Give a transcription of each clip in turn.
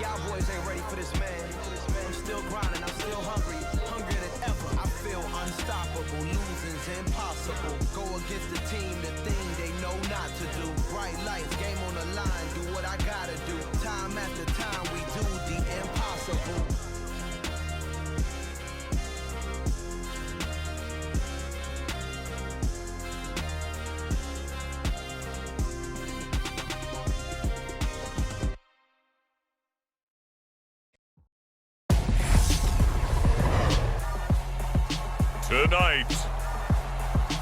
y'all boys ain't ready for this, man. I'm still grinding, I'm still hungry, hungrier than ever. I feel unstoppable, losing's impossible. Go against the team, the thing they know not to do. Bright lights, game on the line, do what I gotta do. Time after time, we do the impossible. Tonight,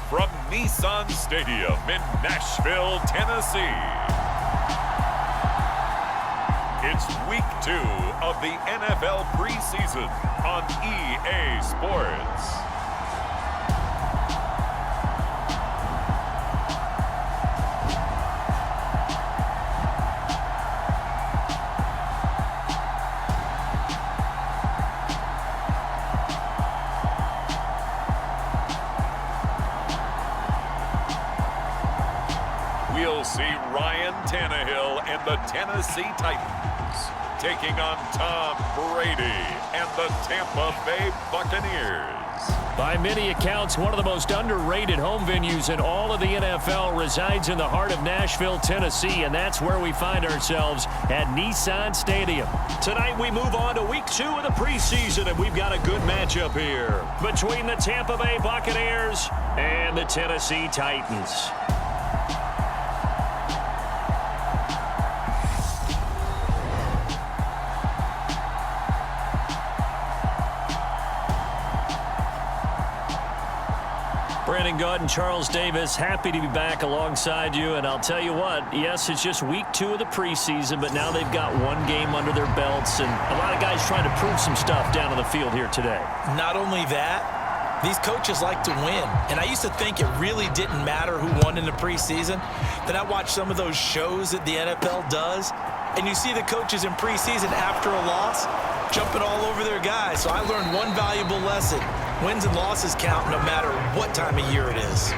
from Nissan Stadium in Nashville, Tennessee, it's week 2 of the NFL preseason on EA Sports. We'll see Ryan Tannehill and the Tennessee Titans taking on Tom Brady and the Tampa Bay Buccaneers. By many accounts, one of the most underrated home venues in all of the NFL resides in the heart of Nashville, Tennessee, and that's where we find ourselves at Nissan Stadium. Tonight we move on to week 2 of the preseason, and we've got a good matchup here between the Tampa Bay Buccaneers and the Tennessee Titans. Brandon Gaud and Charles Davis, happy to be back alongside you. And I'll tell you what, yes, it's just week 2 of the preseason, but now they've got one game under their belts, and a lot of guys trying to prove some stuff down on the field here today. Not only that, these coaches like to win. And I used to think it really didn't matter who won in the preseason. Then I watched some of those shows that the NFL does, and you see the coaches in preseason after a loss jumping all over their guys. So I learned one valuable lesson. Wins and losses count no matter what time of year it is.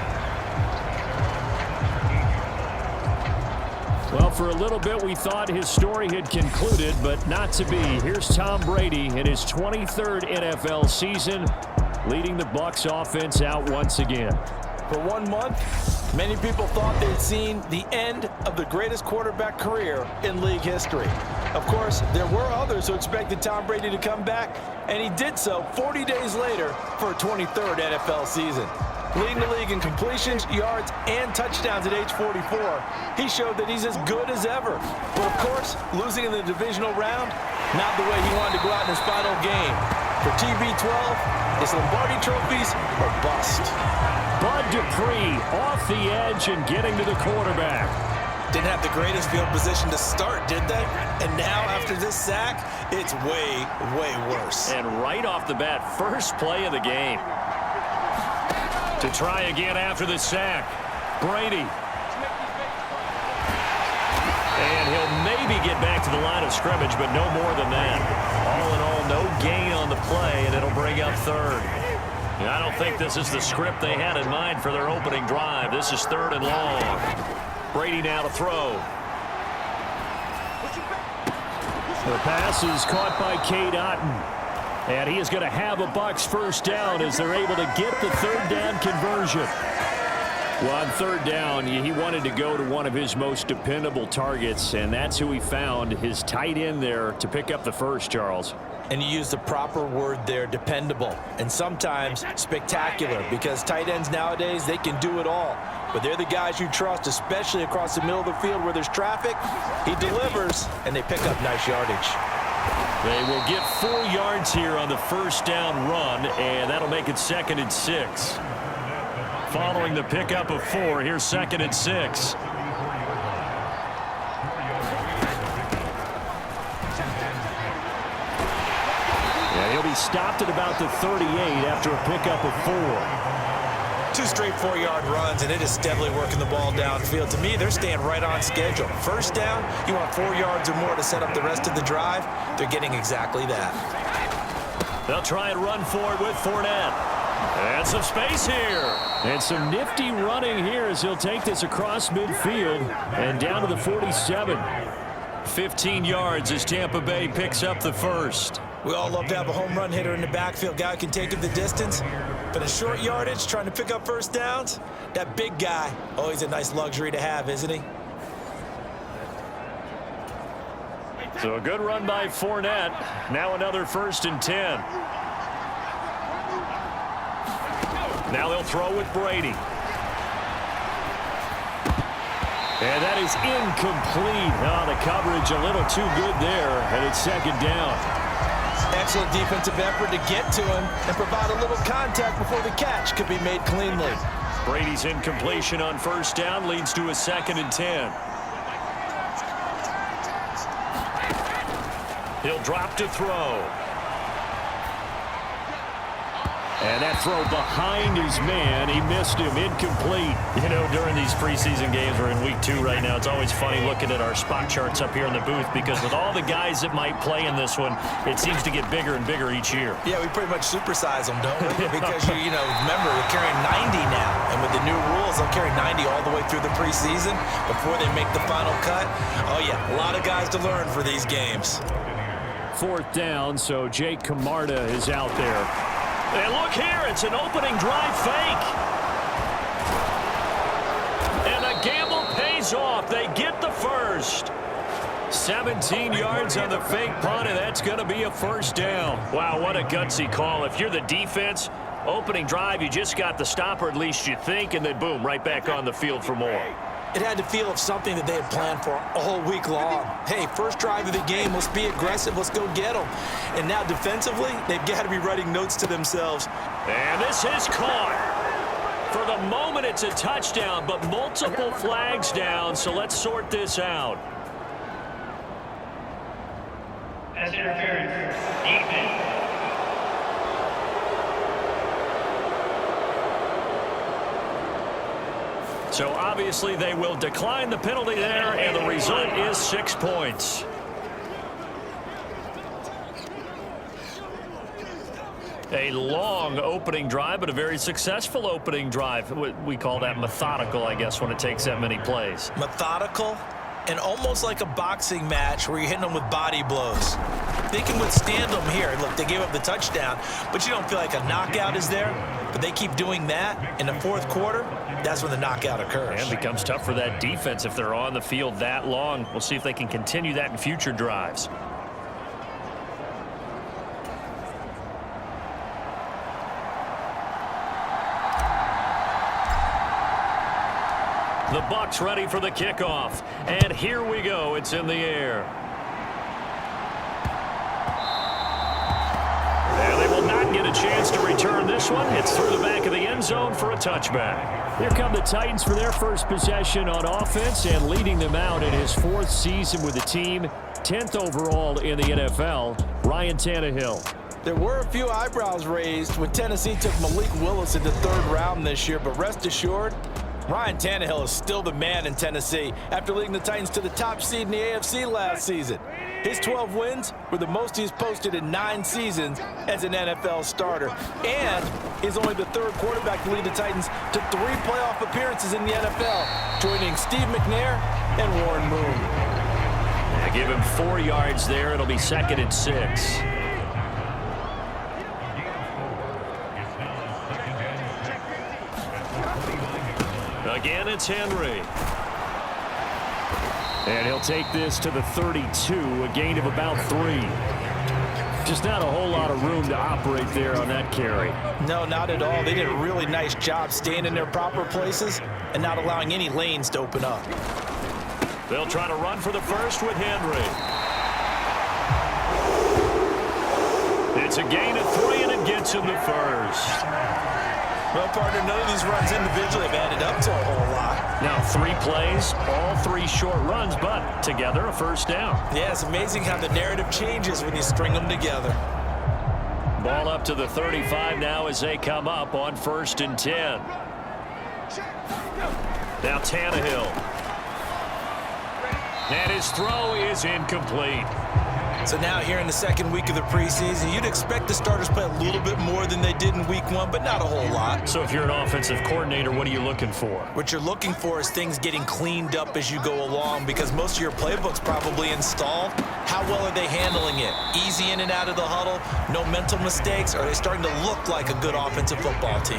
Well, for a little bit, we thought his story had concluded, but not to be. Here's Tom Brady in his 23rd NFL season, leading the Bucs offense out once again. For 1 month, many people thought they'd seen the end of the greatest quarterback career in league history. Of course, there were others who expected Tom Brady to come back, and he did so 40 days later for a 23rd NFL season. Leading the league in completions, yards, and touchdowns at age 44, he showed that he's as good as ever. But, of course, losing in the divisional round, not the way he wanted to go out in his final game. For TB12, it's Lombardi trophies or bust. Bud Dupree off the edge and getting to the quarterback. Didn't have the greatest field position to start, did they? And now, after this sack, it's way, way worse. And right off the bat, first play of the game. To try again after the sack, Brady. And he'll maybe get back to the line of scrimmage, but no more than that. All in all, no gain on the play, and it'll bring up third. And I don't think this is the script they had in mind for their opening drive. This is 3rd and long. Brady now to throw. The pass is caught by Cade Otton. And he is going to have a Bucs first down as they're able to get the 3rd down conversion. Well, on 3rd down, he wanted to go to one of his most dependable targets, and that's who he found, his tight end there, to pick up the first, Charles. And you use the proper word there, dependable, and sometimes spectacular, because tight ends nowadays, they can do it all. But they're the guys you trust, especially across the middle of the field where there's traffic. He delivers, and they pick up nice yardage. They will get 4 yards here on the first down run, and that'll make it 2nd and 6. Following the pickup of 4, here's 2nd and 6. Yeah, he'll be stopped at about the 38 after a pickup of 4. 2 straight 4-yard runs, and it is steadily working the ball downfield. To me, they're staying right on schedule. First down, you want 4 yards or more to set up the rest of the drive. They're getting exactly that. They'll try and run forward with Fournette. And some space here. And some nifty running here as he'll take this across midfield and down to the 47. 15 yards as Tampa Bay picks up the first. We all love to have a home run hitter in the backfield. Guy who can take it the distance. But a short yardage, trying to pick up first downs, that big guy, always a nice luxury to have, isn't he? So a good run by Fournette. Now another 1st and 10. Now they'll throw with Brady. And that is incomplete. Oh, the coverage a little too good there, and it's 2nd down. Excellent defensive effort to get to him and provide a little contact before the catch could be made cleanly. Brady's incompletion on 1st down leads to a 2nd and 10. He'll drop to throw. And that throw behind his man, he missed him, incomplete. You know, during these preseason games, we're in week 2 right now, it's always funny looking at our spot charts up here in the booth because with all the guys that might play in this one, it seems to get bigger and bigger each year. Yeah, we pretty much supersize them, don't we? Because, you know, remember, they're carrying 90 now. And with the new rules, they'll carry 90 all the way through the preseason before they make the final cut. Oh, yeah, a lot of guys to learn for these games. 4th down, so Jake Camarda is out there. And look here, it's an opening drive fake. And the gamble pays off. They get the first. 17 yards on the fake punt, and that's going to be a 1st down. Wow, what a gutsy call. If you're the defense, opening drive, you just got the stop, or at least you think, and then boom, right back on the field for more. It had the feel of something that they had planned for all week long. Hey, first drive of the game, let's be aggressive, let's go get them. And now defensively, they've got to be writing notes to themselves. And this is caught. For the moment, it's a touchdown, but multiple flags down, so let's sort this out. Pass interference. Defense. So obviously they will decline the penalty there, and the result is 6 points. A long opening drive, but a very successful opening drive. We call that methodical, I guess, when it takes that many plays. Methodical and almost like a boxing match where you're hitting them with body blows. They can withstand them here. Look, they gave up the touchdown, but you don't feel like a knockout is there. But they keep doing that in the 4th quarter. That's when the knockout occurs. And it becomes tough for that defense if they're on the field that long. We'll see if they can continue that in future drives. The Bucs ready for the kickoff. And here we go. It's in the air. And they will not get a chance to return this one. It's through the back of the end zone for a touchback. Here come the Titans for their first possession on offense, and leading them out in his 4th season with the team, 10th overall in the NFL, Ryan Tannehill. There were a few eyebrows raised when Tennessee took Malik Willis in the 3rd round this year, but rest assured, Ryan Tannehill is still the man in Tennessee after leading the Titans to the top seed in the AFC last season. His 12 wins were the most he's posted in 9 seasons as an NFL starter. And he's only the 3rd quarterback to lead the Titans to 3 playoff appearances in the NFL, joining Steve McNair and Warren Moon. They give him 4 yards there. It'll be 2nd and 6. Again, it's Henry. And he'll take this to the 32, a gain of about 3. Just not a whole lot of room to operate there on that carry. No, not at all. They did a really nice job staying in their proper places and not allowing any lanes to open up. They'll try to run for the first with Henry. It's a gain of 3, and it gets him the first. Well, partner, none of these runs individually have added up to a whole lot. Now 3 plays, all 3 short runs, but together a first down. Yeah, it's amazing how the narrative changes when you string them together. Ball up to the 35 now as they come up on 1st and 10. Now Tannehill. And his throw is incomplete. So now here in the second week of the preseason, you'd expect the starters play a little bit more than they did in week 1, but not a whole lot. So if you're an offensive coordinator, what are you looking for? What you're looking for is things getting cleaned up as you go along, because most of your playbook's probably installed. How well are they handling it? Easy in and out of the huddle, no mental mistakes, or are they starting to look like a good offensive football team?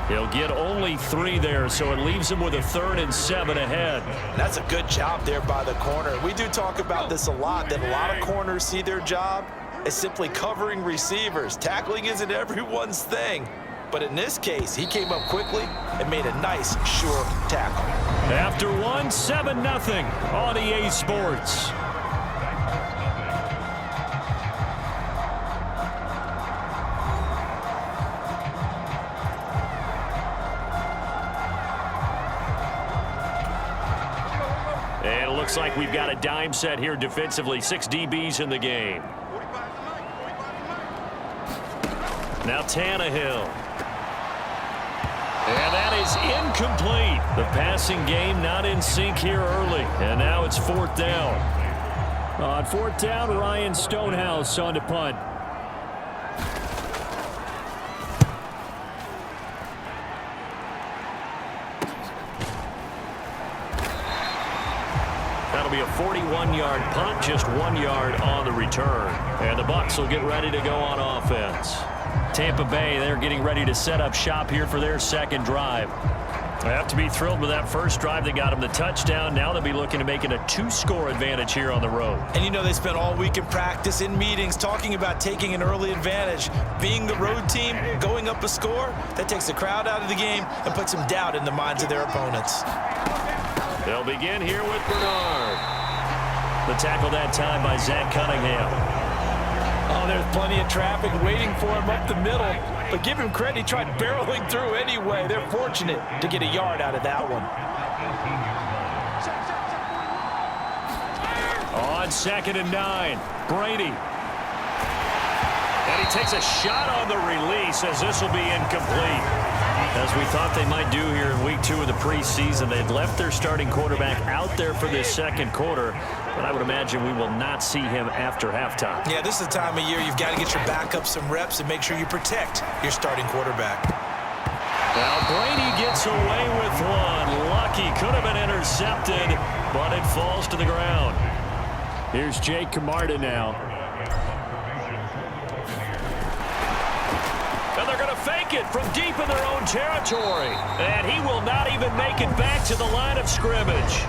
He'll get only 3 there, so it leaves him with a 3rd and 7 ahead. That's a good job there by the corner. We do talk about this a lot, that a lot of corners see their job as simply covering receivers. Tackling isn't everyone's thing. But in this case, he came up quickly and made a nice, sure tackle. After 1, 7-0 on EA Sports. And it looks like we've got a dime set here defensively. 6 DBs in the game. Now Tannehill. And that is incomplete. The passing game not in sync here early. And now it's 4th down. On 4th down, Ryan Stonehouse on to punt. That'll be a 41-yard punt, just 1 yard on the return. And the Bucs will get ready to go on offense. Tampa Bay, they're getting ready to set up shop here for their second drive. They have to be thrilled with that first drive that got them the touchdown. Now they'll be looking to make it a 2-score advantage here on the road. And you know they spent all week in practice, in meetings, talking about taking an early advantage. Being the road team, going up a score, that takes the crowd out of the game and puts some doubt in the minds of their opponents. They'll begin here with Bernard. The tackle that time by Zach Cunningham. Oh, there's plenty of traffic waiting for him up the middle. But give him credit, he tried barreling through anyway. They're fortunate to get a yard out of that one. On 2nd and 9, Brady. And he takes a shot on the release as this will be incomplete. As we thought they might do here in week 2 of the preseason, they've left their starting quarterback out there for this second quarter, but I would imagine we will not see him after halftime. Yeah, this is the time of year you've got to get your backup some reps and make sure you protect your starting quarterback. Now Brady gets away with one. Lucky, could have been intercepted, but it falls to the ground. Here's Jake Camarda now. And they're going to fake it from deep in their own territory. And he will not even make it back to the line of scrimmage.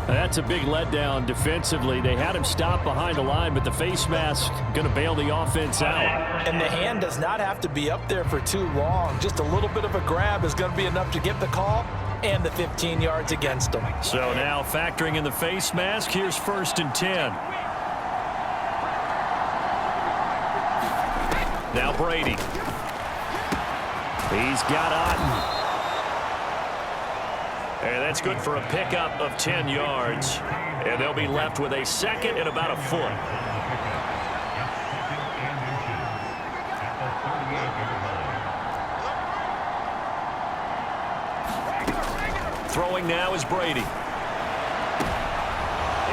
That's a big letdown defensively. They had him stop behind the line, but the face mask going to bail the offense out. And the hand does not have to be up there for too long. Just a little bit of a grab is going to be enough to get the call and the 15 yards against them. So now factoring in the face mask, here's 1st and 10. Now Brady. He's got Otten. And that's good for a pickup of 10 yards. And they'll be left with a 2nd and about a foot. Throwing now is Brady.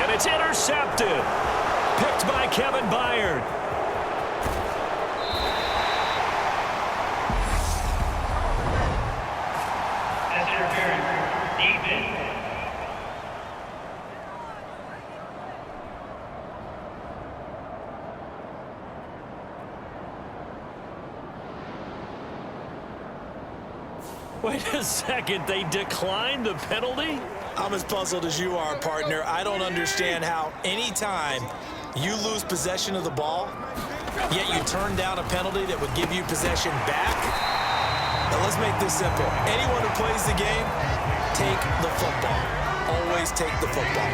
And it's intercepted. Picked by Kevin Byard. Wait a second, they declined the penalty? I'm as puzzled as you are, partner. I don't understand how anytime you lose possession of the ball, yet you turn down a penalty that would give you possession back. Now let's make this simple. Anyone who plays the game, take the football. Always take the football.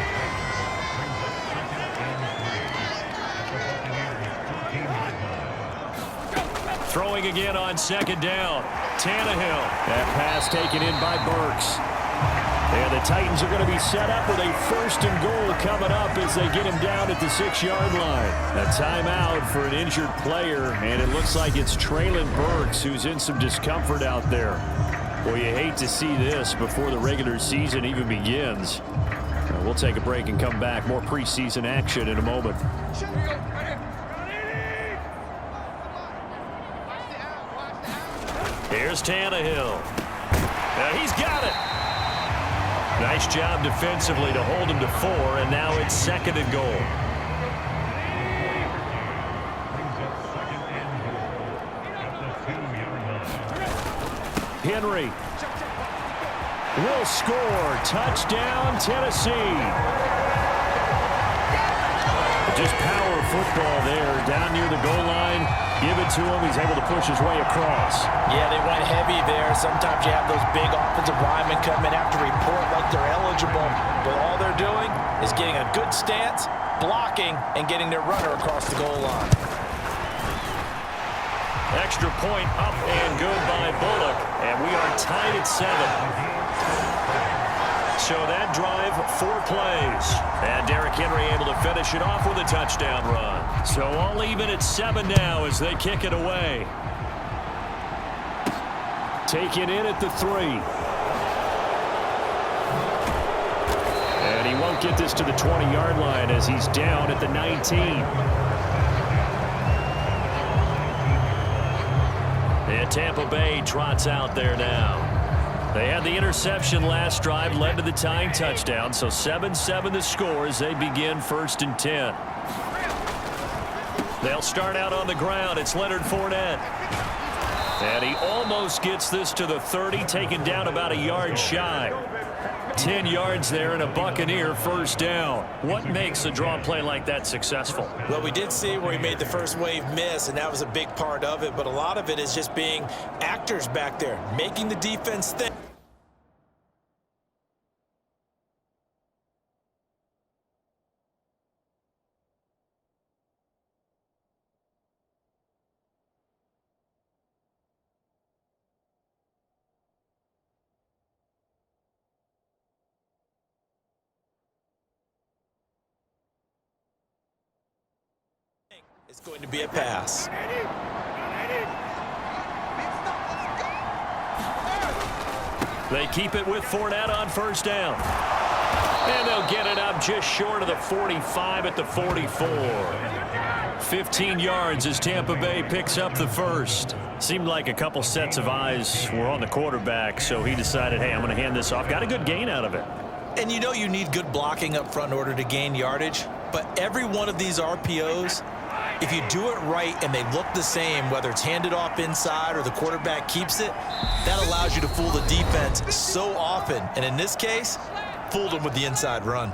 Throwing again on 2nd down. Tannehill. That pass taken in by Burks. And the Titans are going to be set up with a 1st and goal coming up as they get him down at the 6-yard line. A timeout for an injured player, and it looks like it's Traylon Burks who's in some discomfort out there. Well, you hate to see this before the regular season even begins. We'll take a break and come back. More preseason action in a moment. Here's Tannehill. He's got it. Nice job defensively to hold him to 4, and now it's 2nd and goal. Henry will score. Touchdown, Tennessee. Just power football there down near the goal line. Give it to him. He's able to push his way across. Yeah, they went heavy there. Sometimes you have those big offensive linemen come in after report like they're eligible, but all they're doing is getting a good stance, blocking, and getting their runner across the goal line. Extra point up and good by Bullock, and we are tied at 7. So that drive, 4 plays. And Derrick Henry able to finish it off with a touchdown run. So all even at 7 now as they kick it away. Taken in at the 3. And he won't get this to the 20-yard line as he's down at the 19. And Tampa Bay trots out there now. They had the interception last drive, led to the tying touchdown, so 7-7 the score as they begin 1st and 10. They'll start out on the ground. It's Leonard Fournette. And he almost gets this to the 30, taken down about a yard shy. 10 yards there and a Buccaneer 1st down. What makes a draw play like that successful? Well, we did see where he made the first wave miss, and that was a big part of it, but a lot of it is just being actors back there, making the defense think. It's going to be a pass. They keep it with Fournette on 1st down. And they'll get it up just short of the 45 at the 44. 15 yards as Tampa Bay picks up the 1st. Seemed like a couple sets of eyes were on the quarterback, so he decided, hey, I'm going to hand this off. Got a good gain out of it. And you know you need good blocking up front in order to gain yardage, but every one of these RPOs, if you do it right and they look the same, whether it's handed off inside or the quarterback keeps it, that allows you to fool the defense so often. And in this case, fooled them with the inside run.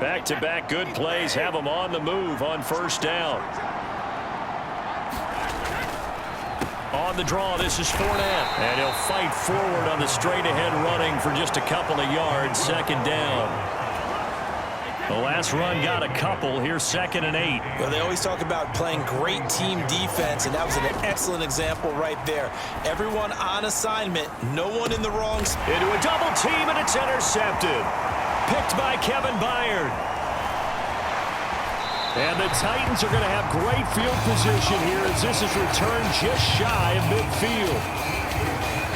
Back-to-back good plays have them on the move on 1st down. On the draw, this is Fournette. And he'll fight forward on the straight-ahead running for just a couple of yards, 2nd down. The last run got a couple. Here's 2nd and 8. Well, they always talk about playing great team defense, and that was an excellent example right there. Everyone on assignment, no one in the wrong spot. Into a double team, and it's intercepted. Picked by Kevin Byard. And the Titans are going to have great field position here as this is returned just shy of midfield.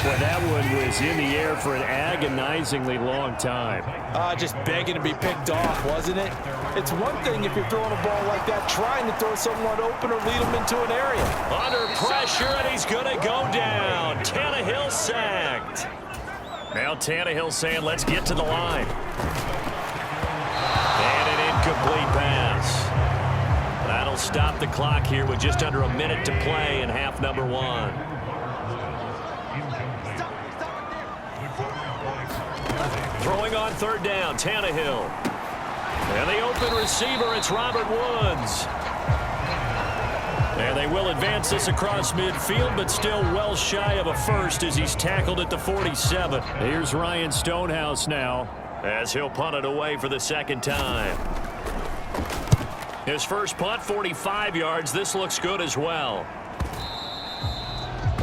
Well, that one was in the air for an agonizingly long time. Just begging to be picked off, wasn't it? It's one thing if you're throwing a ball like that, trying to throw someone open or lead them into an area. Under pressure, and he's going to go down. Tannehill sacked. Now Tannehill saying, let's get to the line. And an incomplete pass. That'll stop the clock here with just under a minute to play in half number 1. Throwing on 3rd down, Tannehill. And the open receiver, it's Robert Woods. And they will advance this across midfield, but still well shy of a 1st as he's tackled at the 47. Here's Ryan Stonehouse now as he'll punt it away for the 2nd time. His first punt, 45 yards. This looks good as well.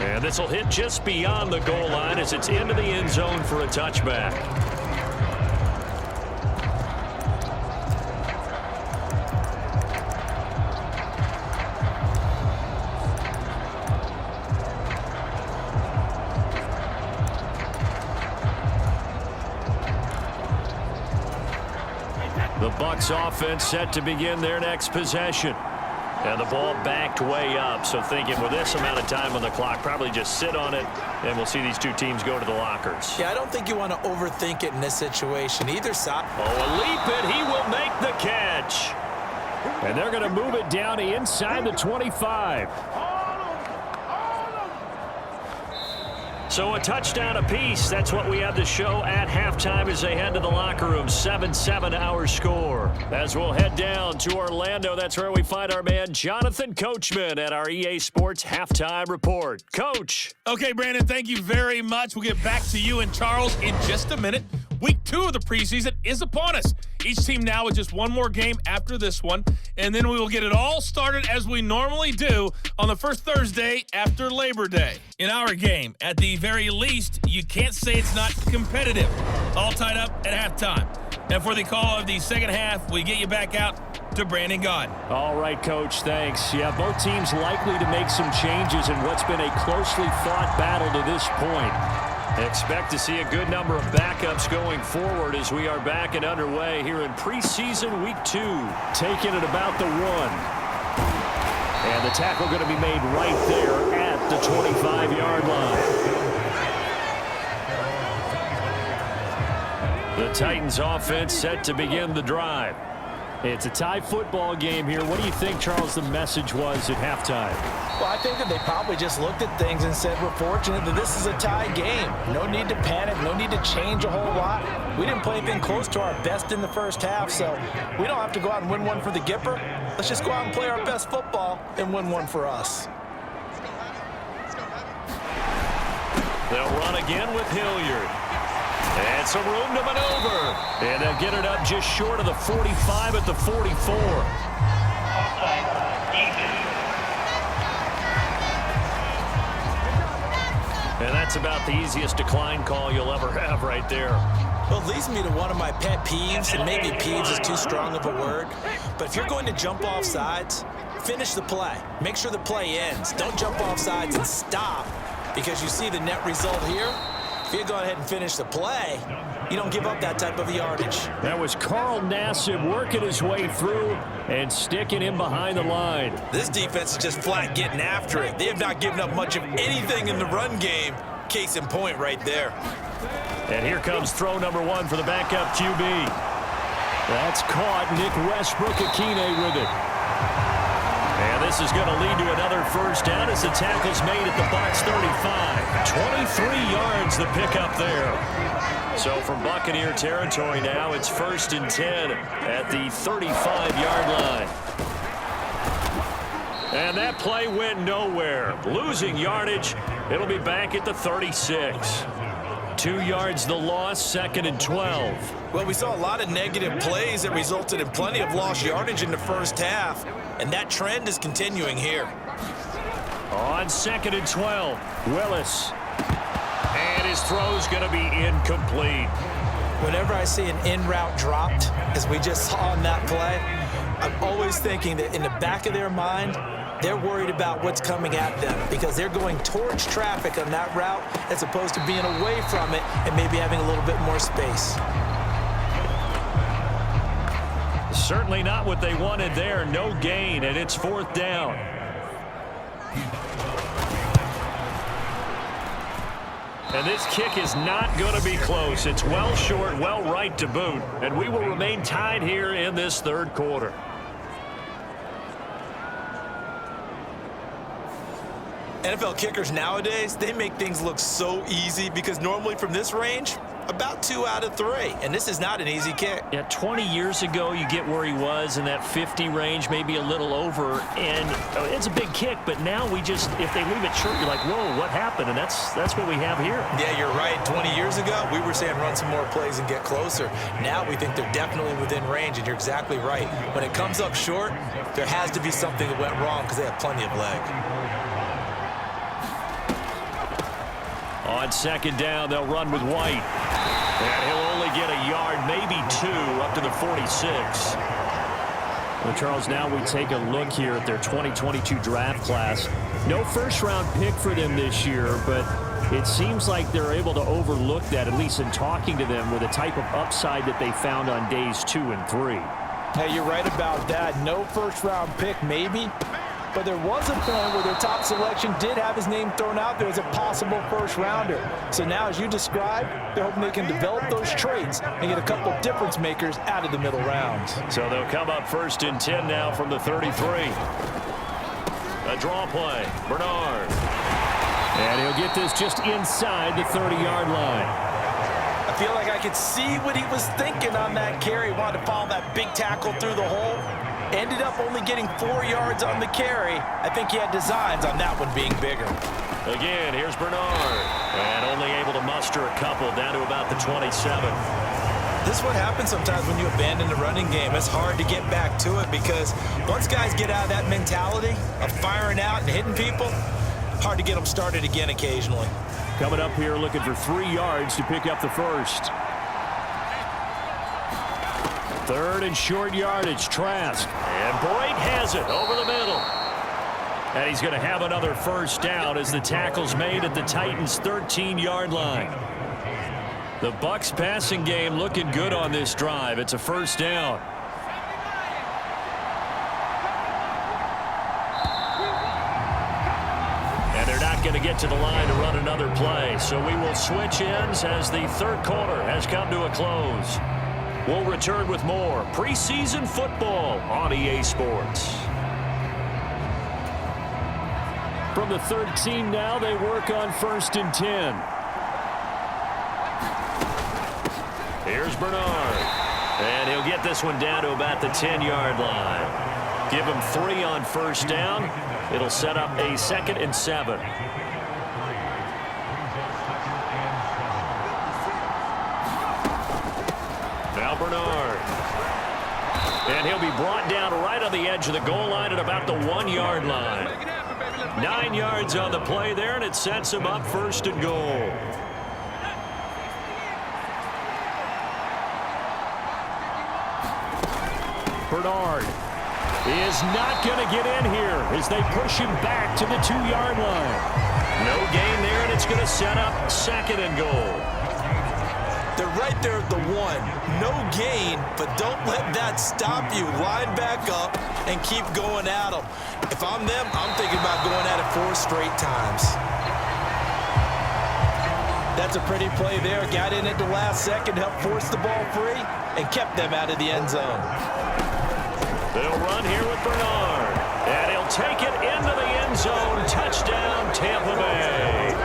And this will hit just beyond the goal line as it's into the end zone for a touchback. The Bucs offense set to begin their next possession. And the ball backed way up, so thinking with this amount of time on the clock, probably just sit on it, and we'll see these two teams go to the lockers. Yeah, I don't think you want to overthink it in this situation. Either side. Oh, a leap, and he will make the catch. And they're going to move it down to inside the 25. So a touchdown apiece. That's what we have to show at halftime as they head to the locker room. 7-7 our score. As we'll head down to Orlando, that's where we find our man Jonathan Coachman at our EA Sports Halftime Report. Coach. Okay, Brandon, thank you very much. We'll get back to you and Charles in just a minute. Week 2 of the preseason is upon us. Each team now with just one more game after this one, and then we will get it all started as we normally do on the first Thursday after Labor Day. In our game, at the very least, you can't say it's not competitive. All tied up at halftime. And for the call of the second half, we get you back out to Brandon Gaudin. All right, Coach, thanks. Yeah, both teams likely to make some changes in what's been a closely fought battle to this point. Expect to see a good number of backups going forward as we are back and underway here in preseason week 2. Taking it about the 1. And the tackle going to be made right there at the 25-yard line. The Titans offense set to begin the drive. It's a tie football game here. What do you think, Charles, the message was at halftime? Well, I think that they probably just looked at things and said, we're fortunate that this is a tie game. No need to panic. No need to change a whole lot. We didn't play anything close to our best in the first half, so we don't have to go out and win one for the Gipper. Let's just go out and play our best football and win one for us. They'll run again with Hilliard. And some room to maneuver. And they'll get it up just short of the 45 at the 44. And that's about the easiest decline call you'll ever have right there. Well, it leads me to one of my pet peeves, and maybe peeves is too strong of a word, but if you're going to jump off sides, finish the play. Make sure the play ends. Don't jump off sides and stop, because you see the net result here. If you go ahead and finish the play, you don't give up that type of yardage. That was Carl Nassib working his way through and sticking him behind the line. This defense is just flat getting after it. They have not given up much of anything in the run game. Case in point right there. And here comes throw number 1 for the backup QB. That's caught. Nick Westbrook-Akine with it. And this is going to lead to another first down as the tackle's made at the Bucs 35. 23 yards the pickup there. So from Buccaneer territory now, it's 1st and 10 at the 35-yard line. And that play went nowhere. Losing yardage. It'll be back at the 36. 2 yards the loss, 2nd and 12. Well, we saw a lot of negative plays that resulted in plenty of lost yardage in the first half, and that trend is continuing here. On 2nd and 12, Willis. And his throw's going to be incomplete. Whenever I see an in-route dropped, as we just saw on that play, I'm always thinking that in the back of their mind, they're worried about what's coming at them because they're going towards traffic on that route as opposed to being away from it and maybe having a little bit more space. Certainly not what they wanted there. No gain, and it's 4th down. And this kick is not going to be close. It's well short, well right to boot. And we will remain tied here in this 3rd quarter. NFL kickers nowadays, they make things look so easy because normally from this range, about 2 out of 3. And this is not an easy kick. Yeah, 20 years ago, you get where he was in that 50 range, maybe a little over. And it's a big kick, but now we just, if they leave it short, you're like, whoa, what happened? And that's what we have here. Yeah, you're right. 20 years ago, we were saying run some more plays and get closer. Now we think they're definitely within range, and you're exactly right. When it comes up short, there has to be something that went wrong because they have plenty of leg. On second down, they'll run with White. And he'll only get a yard, maybe 2, up to the 46. Well, Charles, now we take a look here at their 2022 draft class. No first-round pick for them this year, but it seems like they're able to overlook that, at least in talking to them, with the type of upside that they found on days 2 and 3. Hey, you're right about that. No first-round pick, maybe. But there was a point where their top selection did have his name thrown out there as a possible first-rounder. So now, as you described, they're hoping they can develop those traits and get a couple difference makers out of the middle rounds. So they'll come up 1st and 10 now from the 33. A draw play. Bernard. And he'll get this just inside the 30-yard line. I feel like I could see what he was thinking on that carry. He wanted to follow that big tackle through the hole. Ended up only getting 4 yards on the carry. I think he had designs on that one being bigger. Again, here's Bernard. And only able to muster a couple down to about the 27. This is what happens sometimes when you abandon the running game. It's hard to get back to it because once guys get out of that mentality of firing out and hitting people, hard to get them started again occasionally. Coming up here looking for 3 yards to pick up the first. 3rd and short yardage, Trask. And Boyd has it over the middle. And he's going to have another first down as the tackle's made at the Titans' 13-yard line. The Bucs passing game looking good on this drive. It's a first down. And they're not going to get to the line to run another play. So we will switch ends as the 3rd quarter has come to a close. We'll return with more preseason football on EA Sports. From the 13 now, they work on 1st and 10. Here's Bernard. And he'll get this one down to about the 10-yard line. Give him 3 on first down. It'll set up a 2nd and 7. Now Bernard. And he'll be brought down right on the edge of the goal line at about the 1-yard line. 9 yards on the play there, and it sets him up 1st and goal. Bernard is not going to get in here as they push him back to the 2-yard line. No gain there, and it's going to set up 2nd and goal. They're right there at the 1. No gain, but don't let that stop you. Line back up and keep going at them. If I'm them, I'm thinking about going at it 4 straight times. That's a pretty play there. Got in at the last second, helped force the ball free, and kept them out of the end zone. They'll run here with Bernard. And he'll take it into the end zone. Touchdown, Tampa Bay.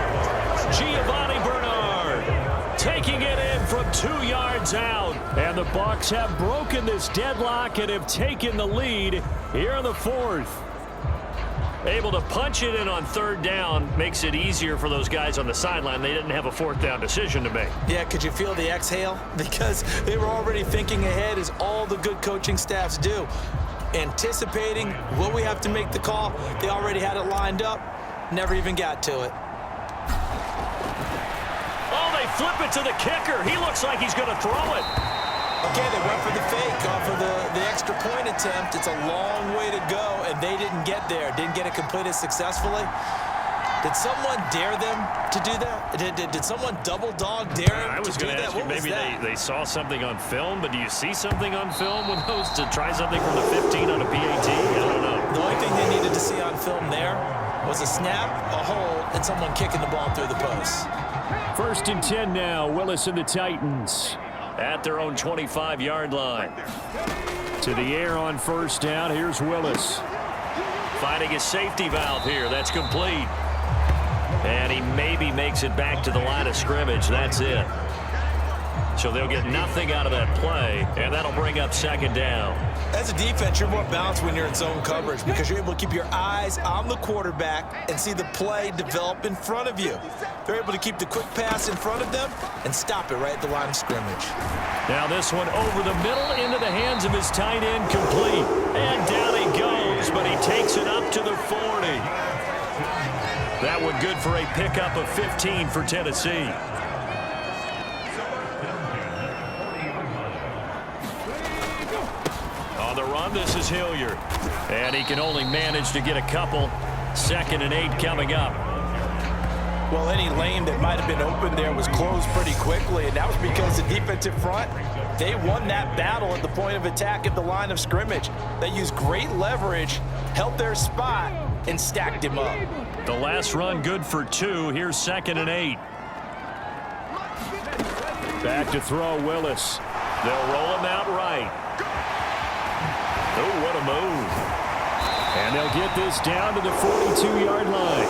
Giovanni Bernard taking it in from 2 yards out. And the Bucs have broken this deadlock and have taken the lead here in the 4th. Able to punch it in on 3rd down makes it easier for those guys on the sideline. They didn't have a 4th down decision to make. Yeah, could you feel the exhale? Because they were already thinking ahead, as all the good coaching staffs do. Anticipating, will we have to make the call? They already had it lined up. Never even got to it. Oh, they flip it to the kicker. He looks like he's going to throw it. Okay, they went for the fake off of the extra point attempt. It's a long way to go, and they didn't get there. Didn't get it completed successfully. Did someone dare them to do that? Did someone double dog dare them I was to do going to that? ask you, What was maybe that? they saw something on film, but do you see something on film with those to try something from the 15 on a PAT? I don't know. The only thing they needed to see on film there was a snap, a hold, and someone kicking the ball through the post. 1st and 10 now. Willis and the Titans at their own 25-yard line. To the air on 1st down. Here's Willis. Finding his safety valve here. That's complete. And he maybe makes it back to the line of scrimmage. That's it. So they'll get nothing out of that play, and that'll bring up 2nd down. As a defense, you're more balanced when you're in zone coverage because you're able to keep your eyes on the quarterback and see the play develop in front of you. They're able to keep the quick pass in front of them and stop it right at the line of scrimmage. Now this one over the middle into the hands of his tight end, complete. And down he goes, but he takes it up to the 40. That one good for a pickup of 15 for Tennessee. On the run, this is Hilliard. And he can only manage to get a couple. 2nd and 8 coming up. Well, any lane that might have been open there was closed pretty quickly, and that was because the defensive front, they won that battle at the point of attack at the line of scrimmage. They used great leverage, held their spot, and stacked him up. The last run good for 2. Here's 2nd and 8. Back to throw, Willis. They'll roll him out right. Oh, what a move. And they'll get this down to the 42-yard line.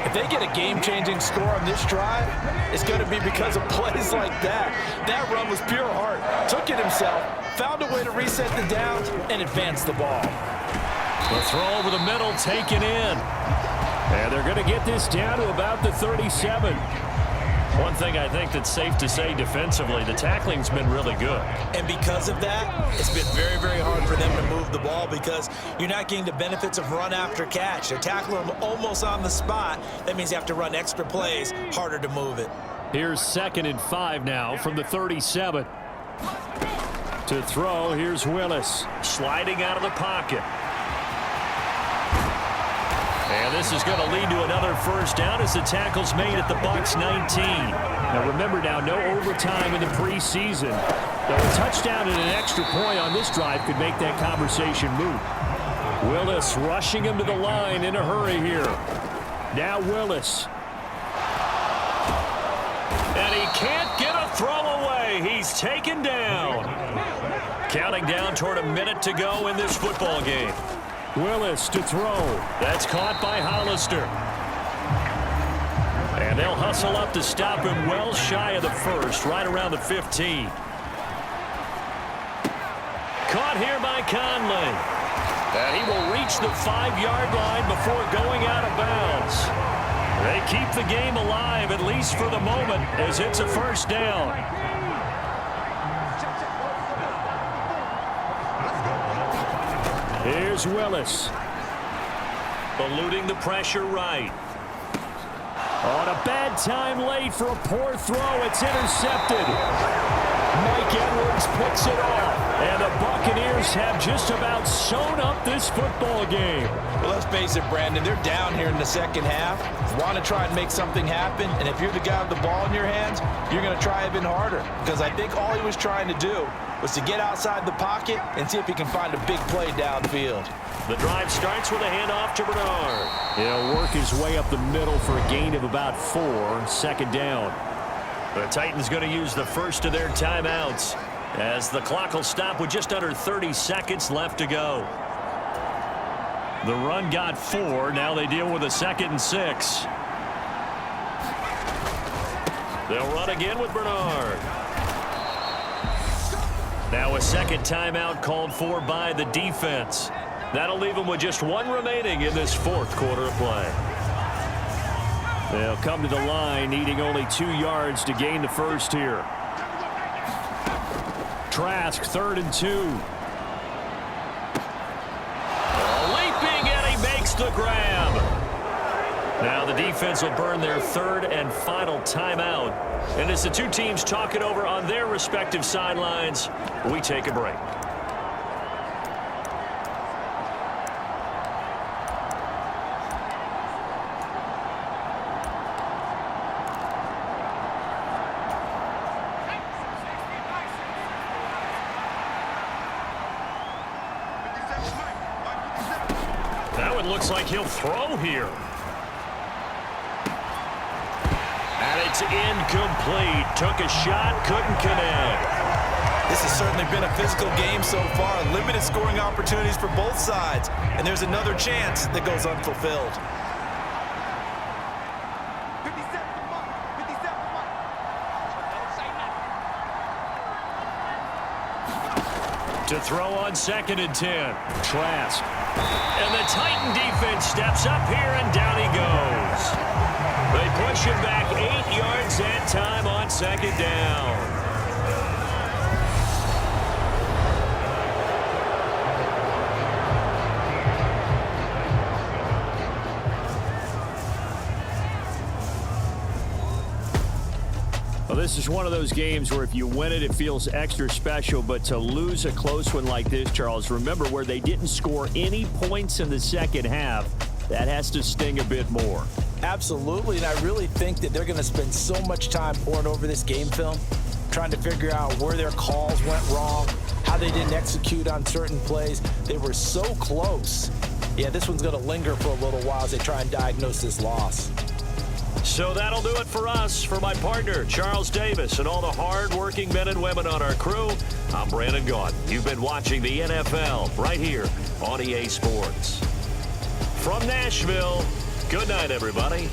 If they get a game-changing score on this drive, it's going to be because of plays like that. That run was pure heart. Took it himself, found a way to reset the downs, and advance the ball. The throw over the middle, taken in. And they're going to get this down to about the 37. One thing I think that's safe to say defensively, the tackling's been really good. And because of that, it's been very, very hard for them to move the ball because you're not getting the benefits of run after catch. They're tackling them almost on the spot. That means you have to run extra plays, harder to move it. Here's 2nd and 5 now from the 37. To throw, here's Willis. Sliding out of the pocket. And this is going to lead to another first down as the tackle's made at the Bucs 19. Now remember now, no overtime in the preseason. Though a touchdown and an extra point on this drive could make that conversation moot. Willis rushing him to the line in a hurry here. Now Willis. And he can't get a throw away. He's taken down. Counting down toward a minute to go in this football game. Willis to throw. That's caught by Hollister. And they'll hustle up to stop him well shy of the first, right around the 15. Caught here by Conley. And he will reach the 5-yard line before going out of bounds. They keep the game alive, at least for the moment, as it's a first down. Here's Willis. Eluding the pressure right. On a bad time late for a poor throw. It's intercepted. Mike Edwards picks it off. And the Buccaneers have just about sewn up this football game. Well, let's face it, Brandon. They're down here in the second half. Want to try and make something happen. And if you're the guy with the ball in your hands, you're going to try even harder. Because I think all he was trying to do was to get outside the pocket and see if he can find a big play downfield. The drive starts with a handoff to Bernard. He'll work his way up the middle for a gain of about 4. 2nd down. The Titans going to use the first of their timeouts as the clock will stop with just under 30 seconds left to go. The run got 4. Now they deal with a 2nd and 6. They'll run again with Bernard. Now a 2nd timeout called for by the defense. That'll leave them with just 1 remaining in this 4th quarter of play. They'll come to the line, needing only 2 yards to gain the first here. Trask, 3rd and 2. Leaping, and he makes the grab. Now the defense will burn their 3rd and final timeout. And as the two teams talk it over on their respective sidelines, we take a break. Now it looks like he'll throw here. And it's incomplete. Took a shot, couldn't connect. This has certainly been a physical game so far. Limited scoring opportunities for both sides. And there's another chance that goes unfulfilled. To throw on 2nd and 10. Trask. And the Titan defense steps up here, and down he goes. They push him back 8 yards that time on 2nd down. this is one of those games where if you win it, it feels extra special. But to lose a close one like this, Charles, remember where they didn't score any points in the second half, that has to sting a bit more. Absolutely, and I really think that they're going to spend so much time poring over this game film, trying to figure out where their calls went wrong, how they didn't execute on certain plays. They were so close. Yeah, this one's going to linger for a little while as they try and diagnose this loss. So that'll do it for us. For my partner, Charles Davis, and all the hard-working men and women on our crew, I'm Brandon Gaudin. You've been watching the NFL right here on EA Sports. From Nashville, good night, everybody.